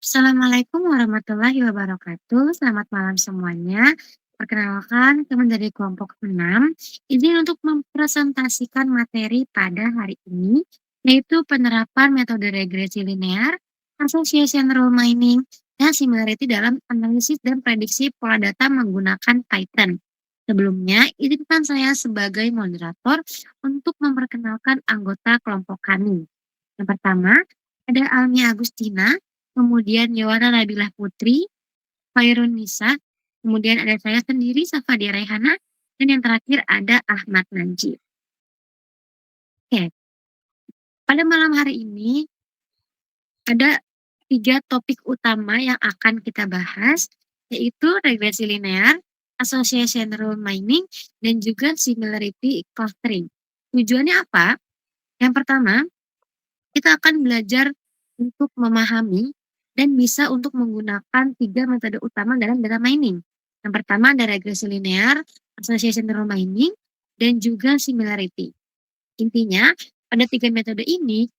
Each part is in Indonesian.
Assalamualaikum warahmatullahi wabarakatuh. Selamat malam semuanya. Perkenalkan, teman dari kelompok 6, izin untuk mempresentasikan materi pada hari ini, yaitu penerapan metode regresi linear, association rule mining, dan similarity dalam analisis dan prediksi pola data menggunakan Python. Sebelumnya, izinkan saya sebagai moderator untuk memperkenalkan anggota kelompok kami. Yang pertama, ada Almia Agustina, kemudian Yowana Nabilah Putri, Khairun Nisa, kemudian ada saya sendiri Safadia Raihana, dan yang terakhir ada Ahmad Nanji. Oke, pada malam hari ini ada 3 topik utama yang akan kita bahas, yaitu regresi linear, association rule mining, dan juga similarity clustering. Tujuannya apa? Yang pertama, kita akan belajar untuk memahami dan bisa untuk menggunakan 3 metode utama dalam data mining. Yang pertama ada regresi linear, association rule mining, dan juga similarity. Intinya, pada 3 metode ini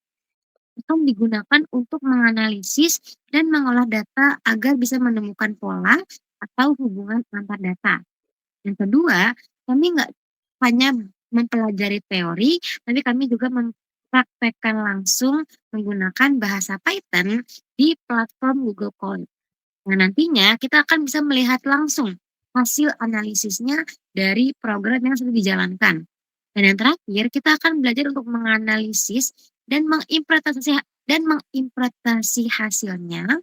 akan digunakan untuk menganalisis dan mengolah data agar bisa menemukan pola atau hubungan antar data. Yang kedua, kami nggak hanya mempelajari teori, tapi kami juga mempraktekkan langsung menggunakan bahasa Python di platform Google Colab. Nah, nantinya kita akan bisa melihat langsung hasil analisisnya dari program yang sudah dijalankan. Dan yang terakhir, kita akan belajar untuk menganalisis dan menginterpretasi hasilnya.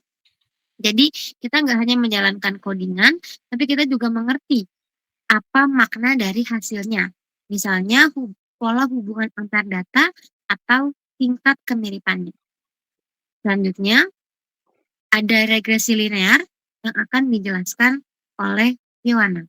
Jadi, kita nggak hanya menjalankan codingan, tapi kita juga mengerti apa makna dari hasilnya. Misalnya pola hubungan antar data atau tingkat kemiripannya. Selanjutnya, ada regresi linear yang akan dijelaskan oleh Yowana.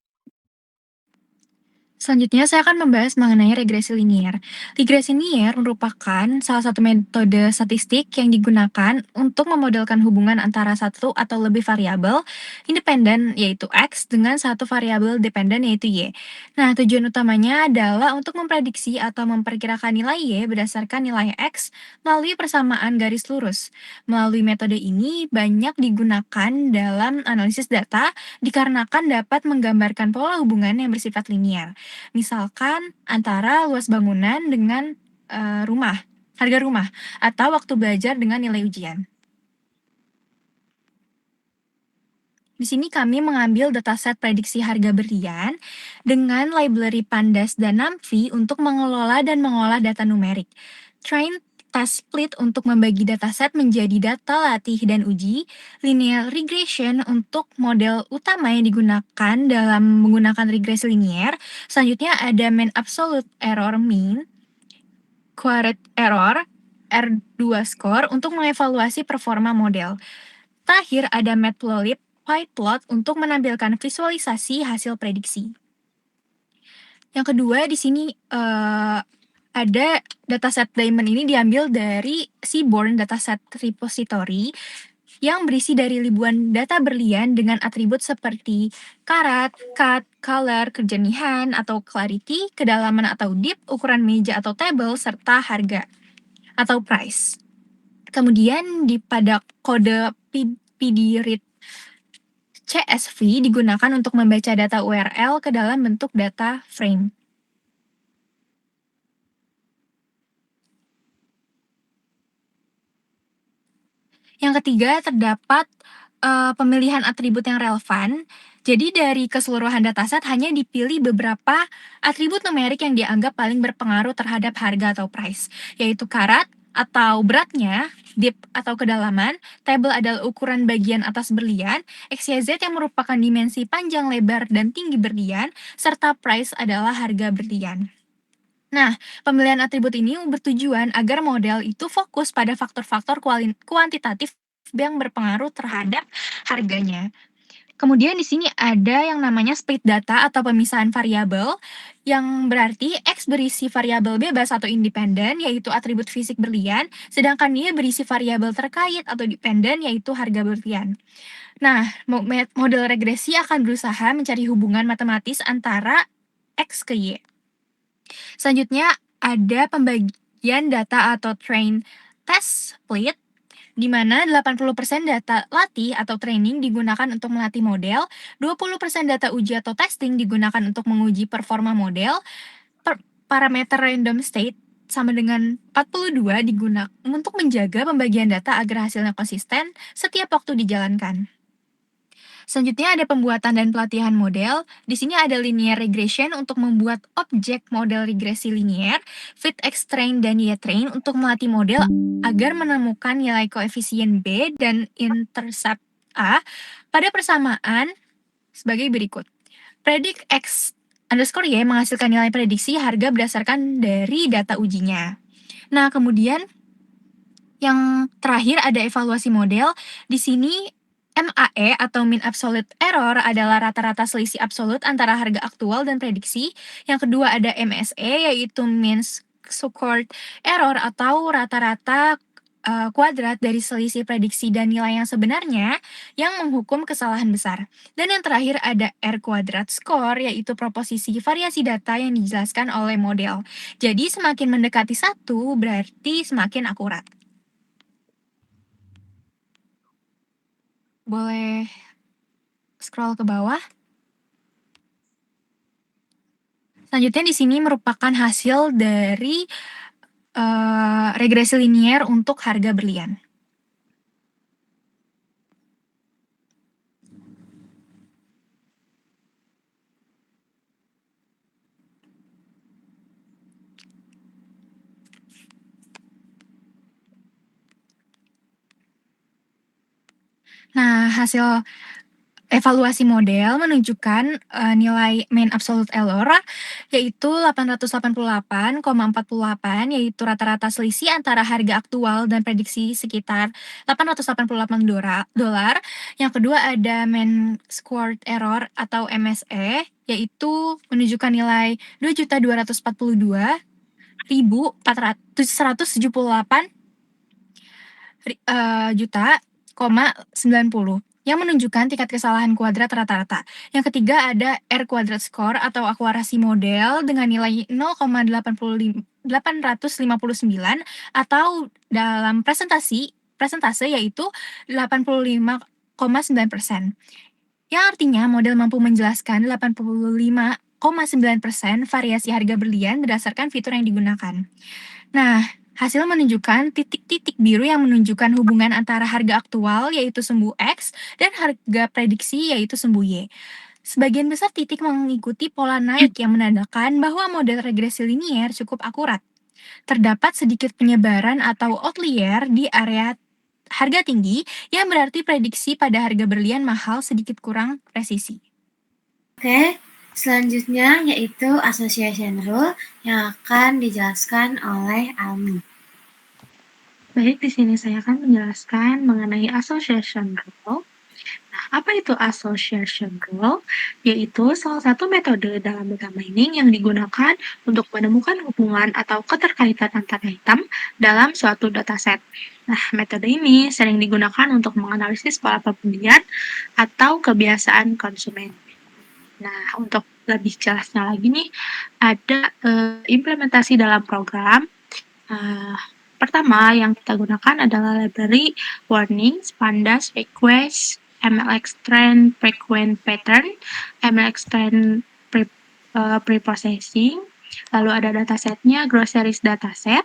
Selanjutnya, saya akan membahas mengenai regresi linear. Regresi linear merupakan salah satu metode statistik yang digunakan untuk memodelkan hubungan antara satu atau lebih variabel independen, yaitu X, dengan satu variabel dependen, yaitu Y. Nah, tujuan utamanya adalah untuk memprediksi atau memperkirakan nilai Y berdasarkan nilai X melalui persamaan garis lurus. Melalui metode ini, banyak digunakan dalam analisis data dikarenakan dapat menggambarkan pola hubungan yang bersifat linear. Misalkan antara luas bangunan dengan harga rumah, atau waktu belajar dengan nilai ujian. Di sini kami mengambil dataset prediksi harga berlian dengan library Pandas dan NumPy untuk mengelola dan mengolah data numerik. Train task split untuk membagi dataset menjadi data latih dan uji, linear regression untuk model utama yang digunakan dalam menggunakan regresi linear. Selanjutnya ada mean absolute error mean, quartet error, R2 score untuk mengevaluasi performa model. Terakhir ada matplotlib pyplot untuk menampilkan visualisasi hasil prediksi. Yang kedua di sini ada dataset Diamond ini diambil dari Seaborn Dataset Repository yang berisi dari ribuan data berlian dengan atribut seperti karat, cut, color, kejernihan atau clarity, kedalaman atau deep, ukuran meja atau table, serta harga atau price. Kemudian pada kode pdread CSV digunakan untuk membaca data URL ke dalam bentuk data frame. Yang ketiga, terdapat pemilihan atribut yang relevan. Jadi dari keseluruhan dataset hanya dipilih beberapa atribut numerik yang dianggap paling berpengaruh terhadap harga atau price, yaitu karat atau beratnya, deep atau kedalaman, table adalah ukuran bagian atas berlian, XYZ yang merupakan dimensi panjang lebar dan tinggi berlian, serta price adalah harga berlian. Nah, pemilihan atribut ini bertujuan agar model itu fokus pada faktor-faktor kuantitatif yang berpengaruh terhadap harganya. Kemudian di sini ada yang namanya split data atau pemisahan variabel, yang berarti X berisi variabel bebas atau independen, yaitu atribut fisik berlian, sedangkan Y berisi variabel terkait atau dependen, yaitu harga berlian. Nah, model regresi akan berusaha mencari hubungan matematis antara X ke Y. Selanjutnya ada pembagian data atau train test split. di mana 80% data latih atau training digunakan untuk melatih model, 20% data uji atau testing digunakan untuk menguji performa model, parameter random state sama dengan 42 digunakan untuk menjaga pembagian data agar hasilnya konsisten setiap waktu dijalankan. Selanjutnya ada pembuatan dan pelatihan model. Di sini ada linear regression untuk membuat objek model regresi linear, fit X train dan Y train untuk melatih model agar menemukan nilai koefisien B dan intercept A pada persamaan sebagai berikut. Predict X underscore Y menghasilkan nilai prediksi harga berdasarkan dari data ujinya. Nah, kemudian yang terakhir ada evaluasi model. Di sini MAE atau mean absolute error adalah rata-rata selisih absolut antara harga aktual dan prediksi. Yang kedua ada MSE yaitu mean squared error atau rata-rata kuadrat dari selisih prediksi dan nilai yang sebenarnya yang menghukum kesalahan besar. Dan yang terakhir ada R kuadrat score yaitu proposisi variasi data yang dijelaskan oleh model. Jadi semakin mendekati satu berarti semakin akurat. Boleh scroll ke bawah. Selanjutnya di sini merupakan hasil dari regresi linier untuk harga berlian. Nah, hasil evaluasi model menunjukkan nilai mean absolute error yaitu 888,48 yaitu rata-rata selisih antara harga aktual dan prediksi sekitar 888 dolar. Yang kedua ada mean squared error atau MSE yaitu menunjukkan nilai 2.242.778 juta, 90 yang menunjukkan tingkat kesalahan kuadrat rata-rata. Yang ketiga ada R kuadrat score atau akurasi model dengan nilai 0,859 atau dalam presentase yaitu 85,9%. Yang artinya model mampu menjelaskan 85,9% variasi harga berlian berdasarkan fitur yang digunakan. Nah, hasil menunjukkan titik-titik biru yang menunjukkan hubungan antara harga aktual yaitu sumbu X dan harga prediksi yaitu sumbu Y. Sebagian besar titik mengikuti pola naik yang menandakan bahwa model regresi linier cukup akurat. Terdapat sedikit penyebaran atau outlier di area harga tinggi yang berarti prediksi pada harga berlian mahal sedikit kurang presisi. Oke, selanjutnya yaitu association rule yang akan dijelaskan oleh Almi. Baik, di sini saya akan menjelaskan mengenai association rule. Nah, apa itu association rule? Yaitu salah satu metode dalam data mining yang digunakan untuk menemukan hubungan atau keterkaitan antara item dalam suatu dataset. Nah, metode ini sering digunakan untuk menganalisis pola pembelian atau kebiasaan konsumen. Nah, untuk lebih jelasnya lagi nih, ada implementasi dalam program. Pertama yang kita gunakan adalah library warnings, pandas, request, MLX trend, frequent pattern, MLX trend pre-processing. Lalu ada datasetnya groceries dataset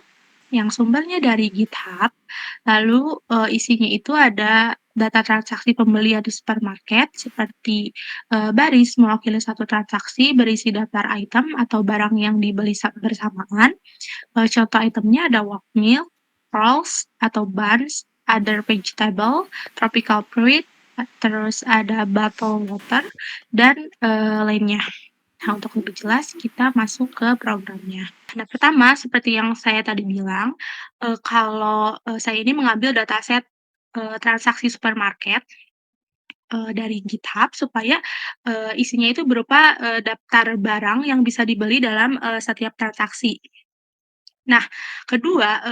yang sumbernya dari GitHub. Lalu isinya itu ada data transaksi pembelian di supermarket seperti baris mewakili satu transaksi berisi daftar item atau barang yang dibeli bersamaan. Contoh itemnya ada wok milk, rolls atau buns, other vegetable, tropical fruit, terus ada bottled water, dan lainnya. Nah, untuk lebih jelas kita masuk ke programnya. Nah, pertama seperti yang saya tadi bilang, kalau saya ini mengambil dataset transaksi supermarket dari GitHub supaya isinya itu berupa daftar barang yang bisa dibeli dalam setiap transaksi. Nah, kedua,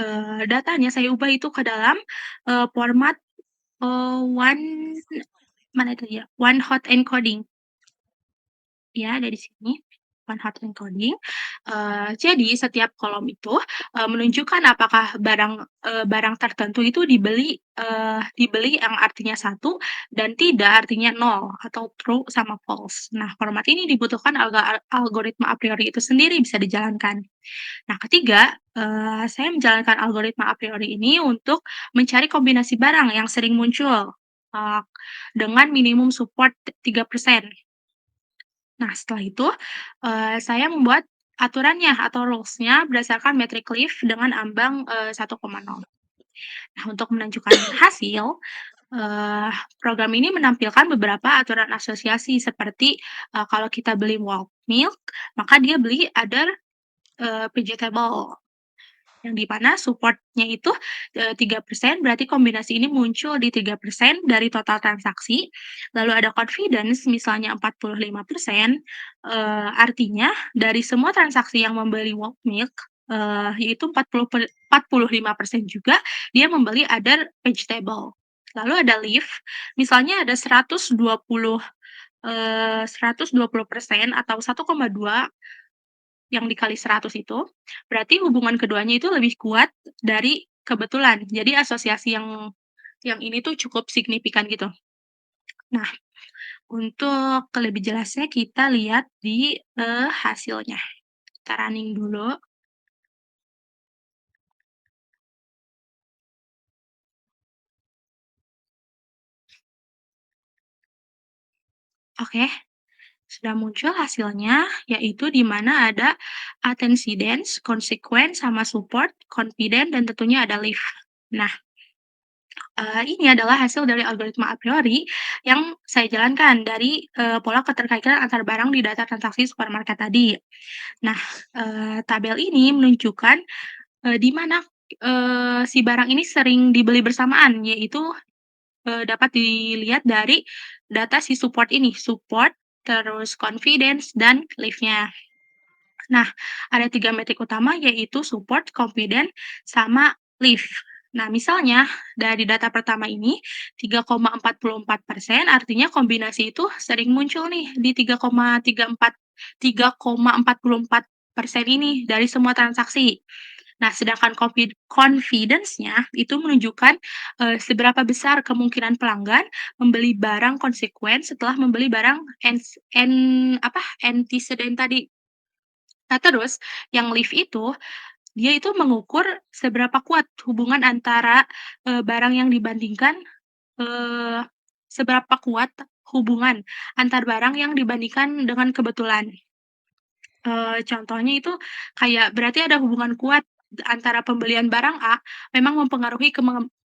datanya saya ubah itu ke dalam format one mana itu ya, one hot encoding. Ya, dari sini. melakukan hard encoding. Jadi setiap kolom itu, menunjukkan apakah barang tertentu itu dibeli yang artinya satu dan tidak artinya nol atau true sama false. Nah, format ini dibutuhkan algoritma a priori itu sendiri bisa dijalankan. Nah, ketiga, saya menjalankan algoritma a priori ini untuk mencari kombinasi barang yang sering muncul, eee, dengan minimum support 3%. Nah, setelah itu, saya membuat aturannya atau rules-nya berdasarkan metric leaf dengan ambang, 1,0. Nah, untuk menunjukkan hasil, eee, program ini menampilkan beberapa aturan asosiasi seperti, kalau kita beli walk milk, maka dia beli other, vegetable. Yang di mana support-nya itu, 3% berarti kombinasi ini muncul di 3% dari total transaksi, lalu ada confidence misalnya 45%, artinya dari semua transaksi yang membeli Walk Milk, yaitu 45% juga dia membeli other vegetable. Lalu ada leaf, misalnya ada 120% atau 1,2 yang dikali 100 itu, berarti hubungan keduanya itu lebih kuat dari kebetulan. Jadi asosiasi yang ini tuh cukup signifikan gitu. Nah, untuk lebih jelasnya kita lihat di, hasilnya. Kita running dulu. Oke, sudah muncul hasilnya, yaitu di mana ada attendance, consequence, sama support, confident, dan tentunya ada leaf. Nah, ini adalah hasil dari algoritma a priori yang saya jalankan dari, pola keterkaitan antar barang di data transaksi supermarket tadi. Nah, tabel ini menunjukkan, di mana, si barang ini sering dibeli bersamaan, yaitu, dapat dilihat dari data si support ini, support, terus confidence, dan leaf-nya. Nah, ada 3 metrik utama yaitu support, confident, sama leaf. Nah, misalnya dari data pertama ini 3,44% artinya kombinasi itu sering muncul nih di 3,44% ini dari semua transaksi. Nah, sedangkan confidence-nya itu menunjukkan, seberapa besar kemungkinan pelanggan membeli barang konsekuen setelah membeli barang antecedent tadi. Nah, terus yang lift itu, dia itu mengukur seberapa kuat hubungan antara, barang yang dibandingkan seberapa kuat hubungan antar barang yang dibandingkan dengan kebetulan. Contohnya itu kayak berarti ada hubungan kuat antara pembelian barang A memang mempengaruhi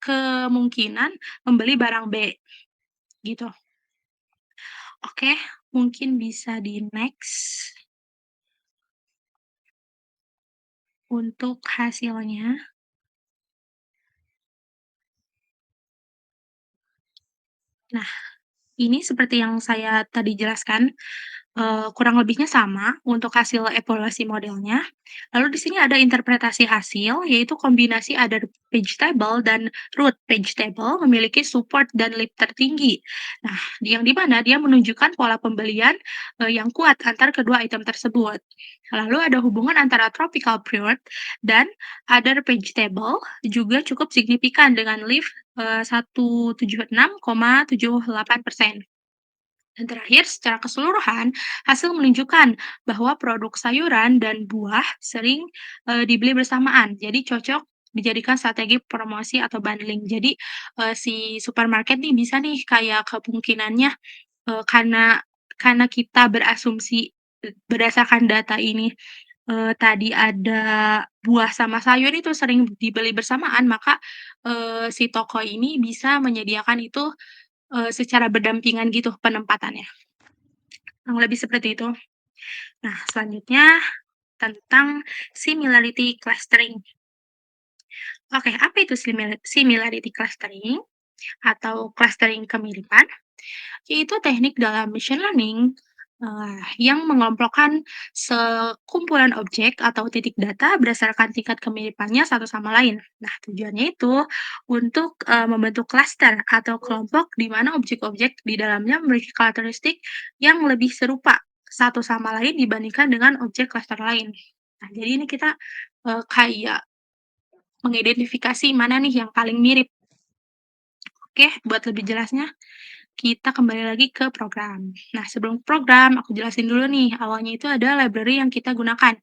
kemungkinan membeli barang B, gitu. Oke, mungkin bisa di-next untuk hasilnya. Nah, ini seperti yang saya tadi jelaskan, kurang lebihnya sama untuk hasil evaluasi modelnya. Lalu di sini ada interpretasi hasil, yaitu kombinasi other page table dan root page table memiliki support dan lead tertinggi. Nah, yang di mana dia menunjukkan pola pembelian, yang kuat antar kedua item tersebut. Lalu ada hubungan antara tropical period dan other page table juga cukup signifikan dengan leaf, 176,78%. Dan terakhir, secara keseluruhan, hasil menunjukkan bahwa produk sayuran dan buah sering, dibeli bersamaan. Jadi cocok dijadikan strategi promosi atau bundling. Jadi, si supermarket nih bisa nih kayak kemungkinannya, karena kita berasumsi, berdasarkan data ini, tadi ada buah sama sayur itu sering dibeli bersamaan, maka, si toko ini bisa menyediakan itu, secara berdampingan gitu penempatannya. Kurang lebih seperti itu. Nah, selanjutnya tentang similarity clustering. Oke, apa itu similarity clustering atau clustering kemiripan? Yaitu teknik dalam machine learning, yang mengelompokkan sekumpulan objek atau titik data berdasarkan tingkat kemiripannya satu sama lain. Nah, tujuannya itu untuk, membentuk klaster atau kelompok di mana objek-objek di dalamnya memiliki karakteristik yang lebih serupa. satu sama lain dibandingkan dengan objek klaster lain. Nah, jadi ini kita, kayak mengidentifikasi mana nih yang paling mirip. Oke, buat lebih jelasnya, kita kembali lagi ke program. Nah, sebelum program, aku jelasin dulu nih, awalnya itu ada library yang kita gunakan.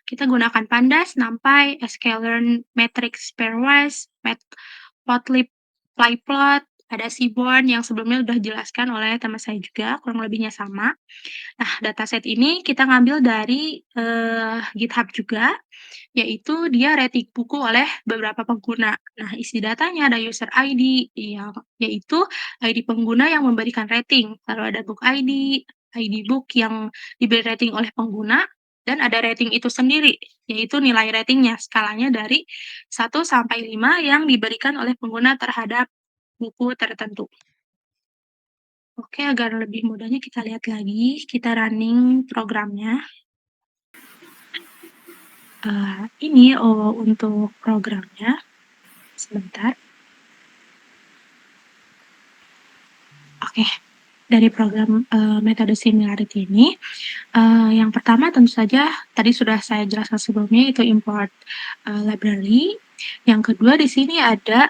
Kita gunakan Pandas, NumPy, sklearn, matrix pairwise, matplotlib, plyplot, ada seaborn yang sebelumnya udah dijelaskan oleh teman saya juga, kurang lebihnya sama. Nah, dataset ini kita ngambil dari, GitHub juga, yaitu dia rating buku oleh beberapa pengguna. Nah, isi datanya ada user ID, yaitu ID pengguna yang memberikan rating, lalu ada book ID book yang diberi rating oleh pengguna, dan ada rating itu sendiri, yaitu nilai ratingnya, skalanya dari 1 sampai 5 yang diberikan oleh pengguna terhadap buku tertentu. Oke, agar lebih mudahnya kita lihat lagi, kita running programnya. Ini untuk programnya, sebentar. Oke, dari program metode similarity ini, yang pertama tentu saja tadi sudah saya jelaskan sebelumnya itu import library. Yang kedua di sini ada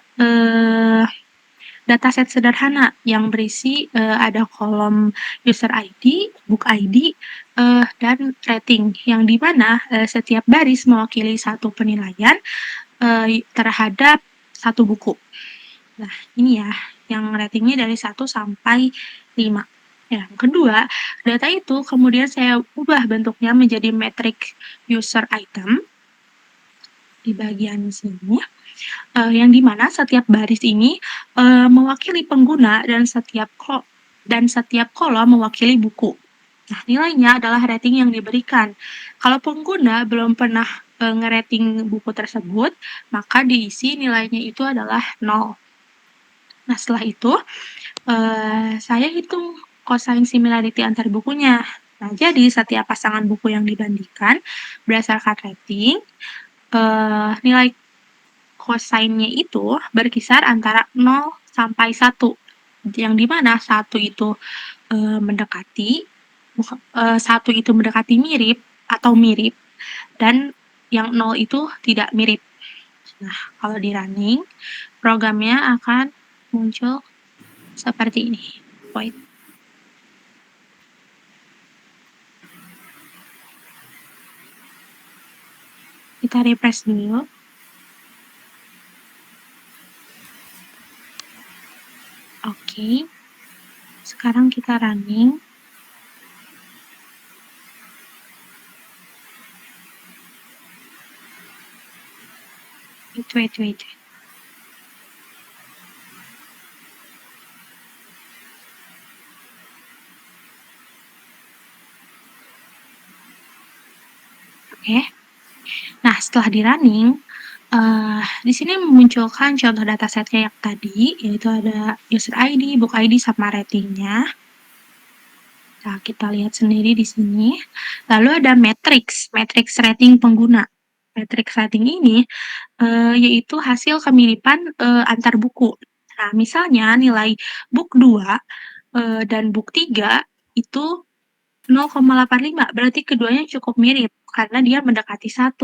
dataset sederhana yang berisi ada kolom user ID, book ID, dan rating yang di mana setiap baris mewakili satu penilaian terhadap satu buku. Nah, ini ya yang ratingnya dari 1 sampai 5. Yang kedua, data itu kemudian saya ubah bentuknya menjadi matrix user item di bagian sini, yang di mana setiap baris ini mewakili pengguna dan setiap kolom mewakili buku. Nah, nilainya adalah rating yang diberikan. Kalau pengguna belum pernah ngerating buku tersebut, maka diisi nilainya itu adalah 0. Nah, setelah itu saya hitung cosine similarity antar bukunya. Nah, jadi setiap pasangan buku yang dibandingkan berdasarkan rating, nilai cosine-nya itu berkisar antara 0 sampai 1, yang di mana 1 itu mendekati 1 itu mendekati mirip atau mirip, dan yang 0 itu tidak mirip. Nah, kalau di running, programnya akan muncul seperti ini. Wait. Kita refresh dulu. Oke. Sekarang kita running. Wait. Oke. Nah, setelah di running, di sini memunculkan contoh datasetnya yang tadi, yaitu ada user ID, book ID, sama ratingnya. Nah, kita lihat sendiri di sini. Lalu ada matrix rating pengguna. Matrix rating ini yaitu hasil kemiripan antar buku. Nah, misalnya nilai book 2 dan book 3 itu 0,85, berarti keduanya cukup mirip karena dia mendekati 1.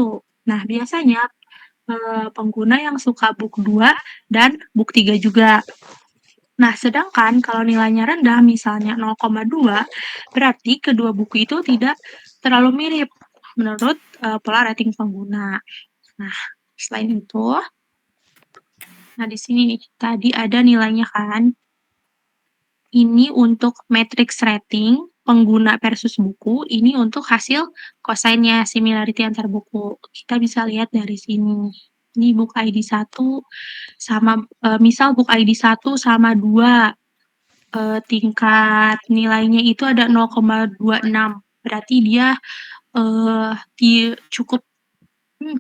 Nah, biasanya pengguna yang suka book 2 dan book 3 juga. Nah, sedangkan kalau nilainya rendah, misalnya 0,2, berarti kedua buku itu tidak terlalu mirip menurut pola rating pengguna. Nah, selain itu, nah di sini nih, tadi ada nilainya kan. Ini untuk matrix rating pengguna versus buku, ini untuk hasil cosine-nya, similarity antar buku. Kita bisa lihat dari sini. Ini book ID 1 sama misal book ID 1 sama 2, tingkat nilainya itu ada 0,26. Berarti dia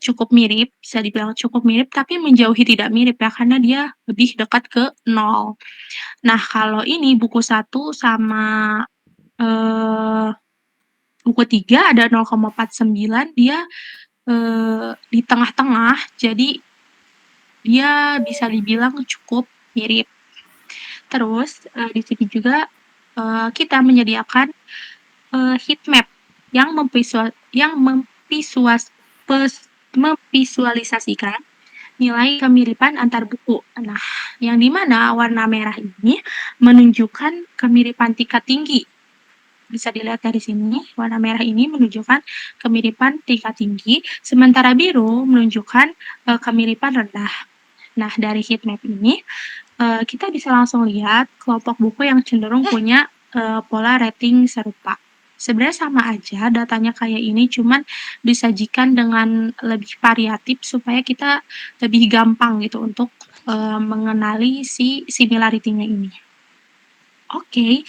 cukup mirip, bisa dibilang cukup mirip, tapi menjauhi tidak mirip ya, karena dia lebih dekat ke 0. Nah, kalau ini buku 1 sama buku 3 ada 0,49, dia di tengah-tengah, jadi dia bisa dibilang cukup mirip. Terus di sini juga kita menyediakan heat map yang memvisualisasikan nilai kemiripan antar buku. Nah, yang di mana warna merah ini menunjukkan kemiripan tingkat tinggi. Bisa dilihat dari sini, warna merah ini menunjukkan kemiripan tingkat tinggi, sementara biru menunjukkan, kemiripan rendah. Nah, dari heat map ini, kita bisa langsung lihat kelompok buku yang cenderung punya, pola rating serupa. Sebenarnya sama aja datanya kayak ini, cuman disajikan dengan lebih variatif supaya kita lebih gampang gitu untuk, mengenali si similarity-nya ini. Oke,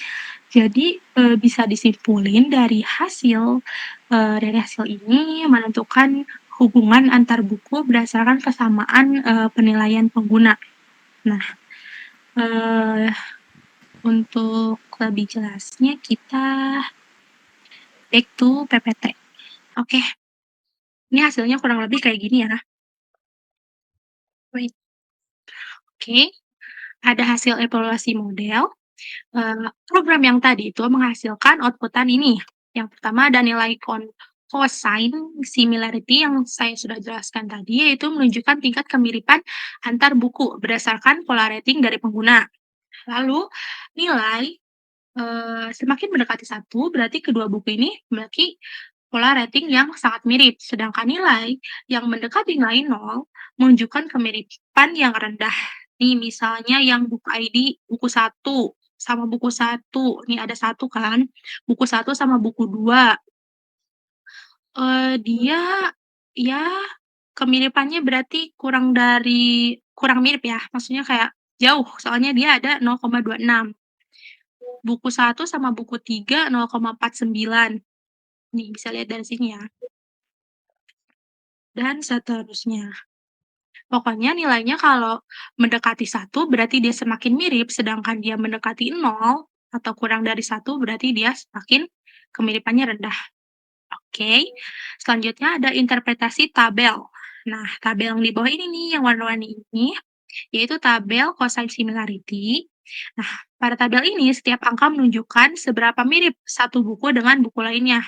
jadi, bisa disimpulin dari hasil ini menentukan hubungan antar buku berdasarkan kesamaan, penilaian pengguna. Nah, eee, untuk lebih jelasnya kita back to PPT. Oke, ini hasilnya kurang lebih kayak gini ya. Wait, oke, ada hasil evaluasi model. Program yang tadi itu menghasilkan output-an ini. Yang pertama ada nilai cosine similarity yang saya sudah jelaskan tadi, yaitu menunjukkan tingkat kemiripan antar buku berdasarkan pola rating dari pengguna. Lalu nilai, semakin mendekati satu berarti kedua buku ini memiliki pola rating yang sangat mirip, sedangkan nilai yang mendekati nilai nol menunjukkan kemiripan yang rendah. Nih misalnya yang buku ID buku satu sama buku satu, nih ada satu kan, buku satu sama buku 2, dia ya kemiripannya berarti kurang mirip ya, maksudnya kayak jauh, soalnya dia ada 0,26. Buku satu sama buku 3 0,49. Nih bisa lihat dari sini ya, dan seterusnya. Pokoknya nilainya kalau mendekati satu berarti dia semakin mirip, sedangkan dia mendekati nol atau kurang dari satu berarti dia semakin kemiripannya rendah. Oke, selanjutnya ada interpretasi tabel. Nah, tabel yang di bawah ini nih, yang warna-warni ini, yaitu tabel cosine similarity. Nah, pada tabel ini setiap angka menunjukkan seberapa mirip satu buku dengan buku lainnya.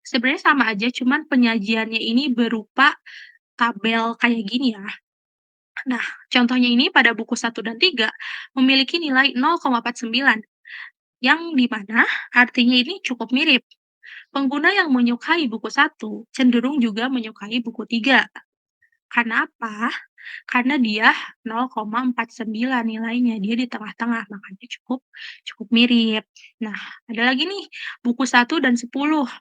Sebenarnya sama aja, cuman penyajiannya ini berupa tabel kayak gini ya. Nah, contohnya ini pada buku satu dan 3 memiliki nilai 0,49, yang di mana artinya ini cukup mirip. Pengguna yang menyukai buku satu cenderung juga menyukai buku 3. Karena apa? Karena dia 0,49 nilainya, dia di tengah-tengah, makanya cukup cukup mirip. Nah, ada lagi nih, buku satu dan 10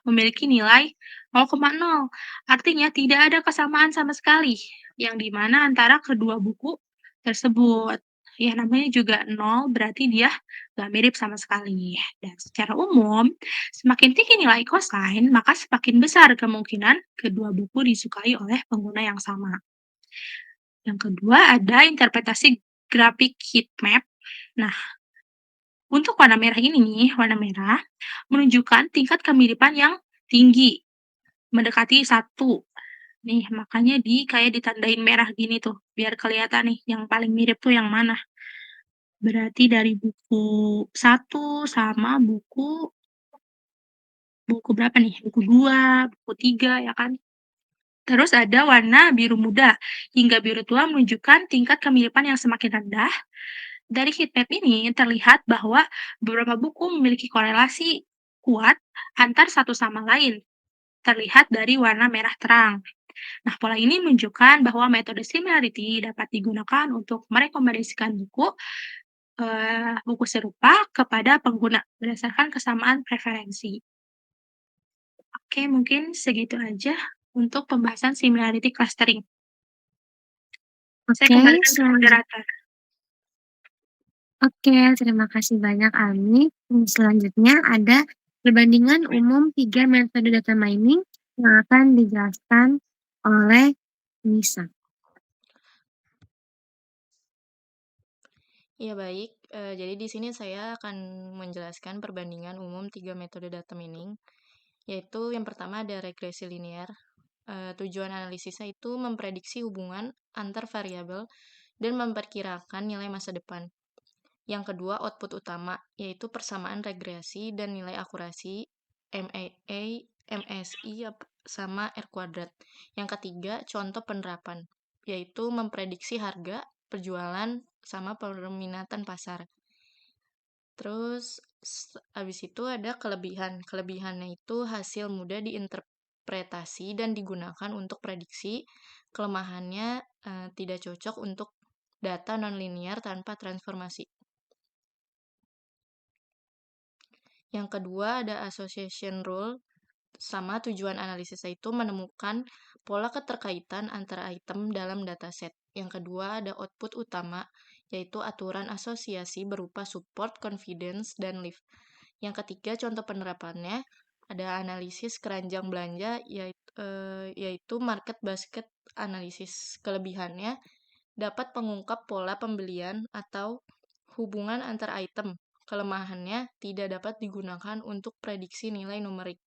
memiliki nilai 0,0, artinya tidak ada kesamaan sama sekali, yang di mana antara kedua buku tersebut. Ya namanya juga 0, berarti dia nggak mirip sama sekali. Dan secara umum, semakin tinggi nilai cosine, maka semakin besar kemungkinan kedua buku disukai oleh pengguna yang sama. Yang kedua ada interpretasi grafik heat map. Nah, untuk warna merah ini nih, warna merah menunjukkan tingkat kemiripan yang tinggi, mendekati satu. Nih, makanya kayak ditandain merah gini tuh, biar kelihatan nih yang paling mirip tuh yang mana. Berarti dari buku satu sama buku berapa nih? Buku 2, buku 3 ya kan? Terus ada warna biru muda hingga biru tua menunjukkan tingkat kemiripan yang semakin rendah. Dari heatmap ini terlihat bahwa beberapa buku memiliki korelasi kuat antar satu sama lain, terlihat dari warna merah terang. Nah, pola ini menunjukkan bahwa metode similarity dapat digunakan untuk merekomendasikan buku serupa kepada pengguna berdasarkan kesamaan preferensi. Oke, mungkin segitu aja untuk pembahasan similarity clustering. Saya Oke, kembalikan ke selanjut moderator. oke, terima kasih banyak Almi. Selanjutnya ada perbandingan umum 3 metode data mining yang akan dijelaskan oleh Nisa. Ya baik. Jadi di sini saya akan menjelaskan perbandingan umum 3 metode data mining, yaitu yang pertama ada regresi linear. Tujuan analisisnya itu memprediksi hubungan antar variabel dan memperkirakan nilai masa depan. Yang kedua, output utama, yaitu persamaan regresi dan nilai akurasi. MAA, MSI, sama R kuadrat. Yang ketiga, contoh penerapan, yaitu memprediksi harga, penjualan, sama peminatan pasar. Terus, habis itu ada kelebihan. Kelebihannya itu hasil mudah diinterpretasi dan digunakan untuk prediksi. Kelemahannya tidak cocok untuk data nonlinear tanpa transformasi. Yang kedua ada association rule, sama tujuan analisis itu menemukan pola keterkaitan antara item dalam dataset. Yang kedua ada output utama, yaitu aturan asosiasi berupa support, confidence, dan lift. Yang ketiga contoh penerapannya ada analisis keranjang belanja, yaitu market basket analisis. Kelebihannya dapat mengungkap pola pembelian atau hubungan antar item. Kelemahannya tidak dapat digunakan untuk prediksi nilai numerik.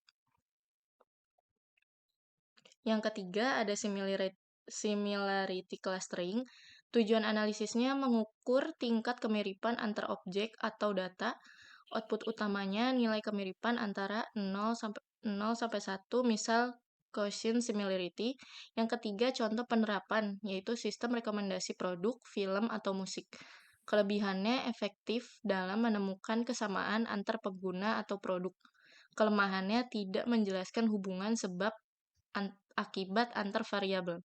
Yang ketiga ada similarity clustering. Tujuan analisisnya mengukur tingkat kemiripan antar objek atau data. Output utamanya nilai kemiripan antara 0 sampai 1, misal quotient similarity. Yang ketiga contoh penerapan, yaitu sistem rekomendasi produk, film, atau musik. Kelebihannya efektif dalam menemukan kesamaan antar pengguna atau produk. Kelemahannya tidak menjelaskan hubungan sebab akibat antar variabel.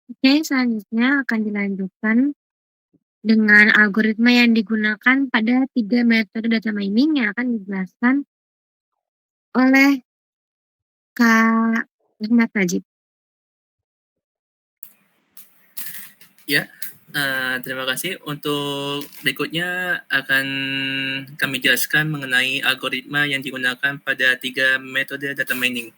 Oke, selanjutnya akan dilanjutkan dengan algoritma yang digunakan pada 3 metode data mining yang akan dijelaskan oleh Kak Ahmad Najib. Ya, terima kasih. Untuk berikutnya akan kami jelaskan mengenai algoritma yang digunakan pada 3 metode data mining.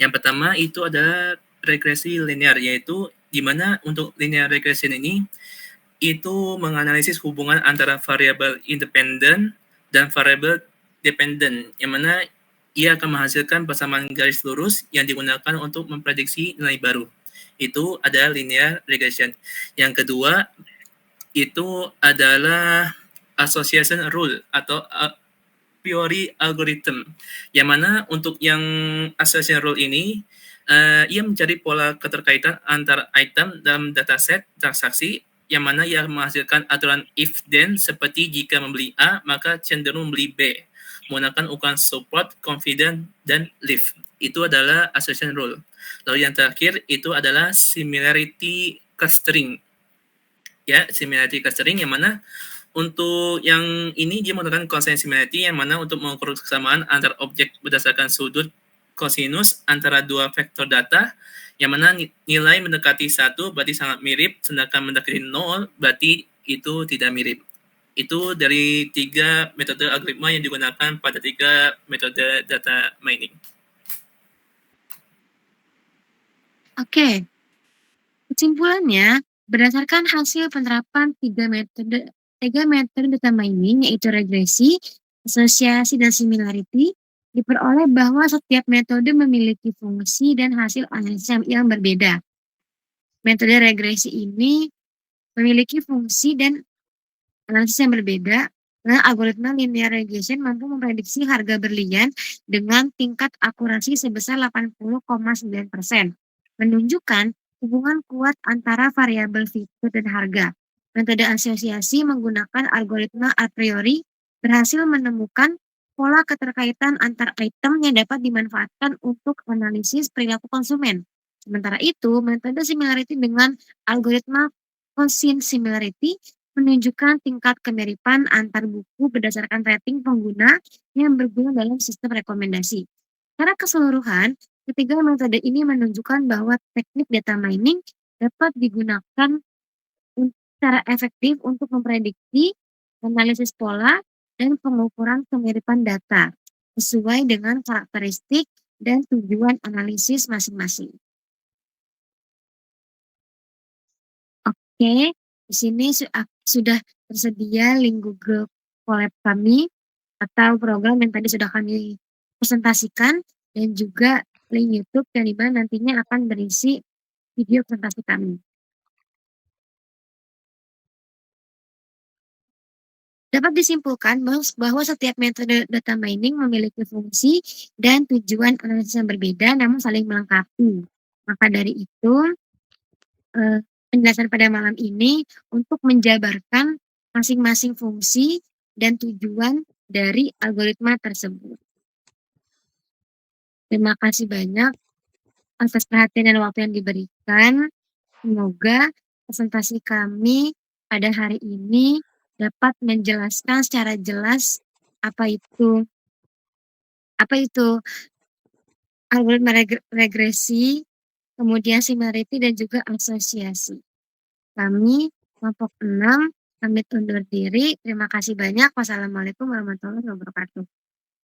Yang pertama itu adalah regresi linear, yaitu di mana untuk linear regression ini itu menganalisis hubungan antara variabel independen dan variabel dependen, yang mana ia akan menghasilkan persamaan garis lurus yang digunakan untuk memprediksi nilai baru. Itu adalah linear regression. Yang kedua itu adalah association rule atau a priori algorithm, yang mana untuk yang association rule ini ia mencari pola keterkaitan antara item dalam dataset transaksi, yang mana ia menghasilkan aturan if then, seperti jika membeli A maka cenderung membeli B, menggunakan ukuran support, confidence, dan lift. Itu adalah association rule. Lalu yang terakhir itu adalah similarity clustering. Ya, similarity clustering, yang mana untuk yang ini dia menggunakan constant similarity, yang mana untuk mengukur kesamaan antar objek berdasarkan sudut kosinus antara dua vektor data, yang mana nilai mendekati 1 berarti sangat mirip, sedangkan mendekati 0 berarti itu tidak mirip. Itu dari 3 metode algoritma yang digunakan pada 3 metode data mining. Oke, kesimpulannya, berdasarkan hasil penerapan 3 metode data mining, yaitu regresi, asosiasi, dan similarity, diperoleh bahwa setiap metode memiliki fungsi dan hasil analisis yang berbeda. Metode regresi ini memiliki fungsi dan analisis yang berbeda. Algoritma linear regression mampu memprediksi harga berlian dengan tingkat akurasi sebesar 80,9%, menunjukkan hubungan kuat antara variabel fitur dan harga. Metode asosiasi menggunakan algoritma a priori berhasil menemukan pola keterkaitan antar item yang dapat dimanfaatkan untuk analisis perilaku konsumen. Sementara itu, metode similarity dengan algoritma quotient similarity menunjukkan tingkat kemiripan antar buku berdasarkan rating pengguna yang berguna dalam sistem rekomendasi. Secara keseluruhan, ketiga metode ini menunjukkan bahwa teknik data mining dapat digunakan secara efektif untuk memprediksi, analisis pola, dan pengukuran kemiripan data sesuai dengan karakteristik dan tujuan analisis masing-masing. Oke, di sini sudah tersedia link Google Colab kami atau program yang tadi sudah kami presentasikan, dan juga link YouTube yang dimana nantinya akan berisi video presentasi kami. Dapat disimpulkan bahwa setiap metode data mining memiliki fungsi dan tujuan analisis yang berbeda namun saling melengkapi. Maka dari itu, penjelasan pada malam ini untuk menjabarkan masing-masing fungsi dan tujuan dari algoritma tersebut. Terima kasih banyak atas perhatian dan waktu yang diberikan. Semoga presentasi kami pada hari ini dapat menjelaskan secara jelas apa itu algoritma regresi, kemudian similarity dan juga asosiasi. Kami kelompok 6 pamit undur diri. Terima kasih banyak. Wassalamualaikum warahmatullahi wabarakatuh.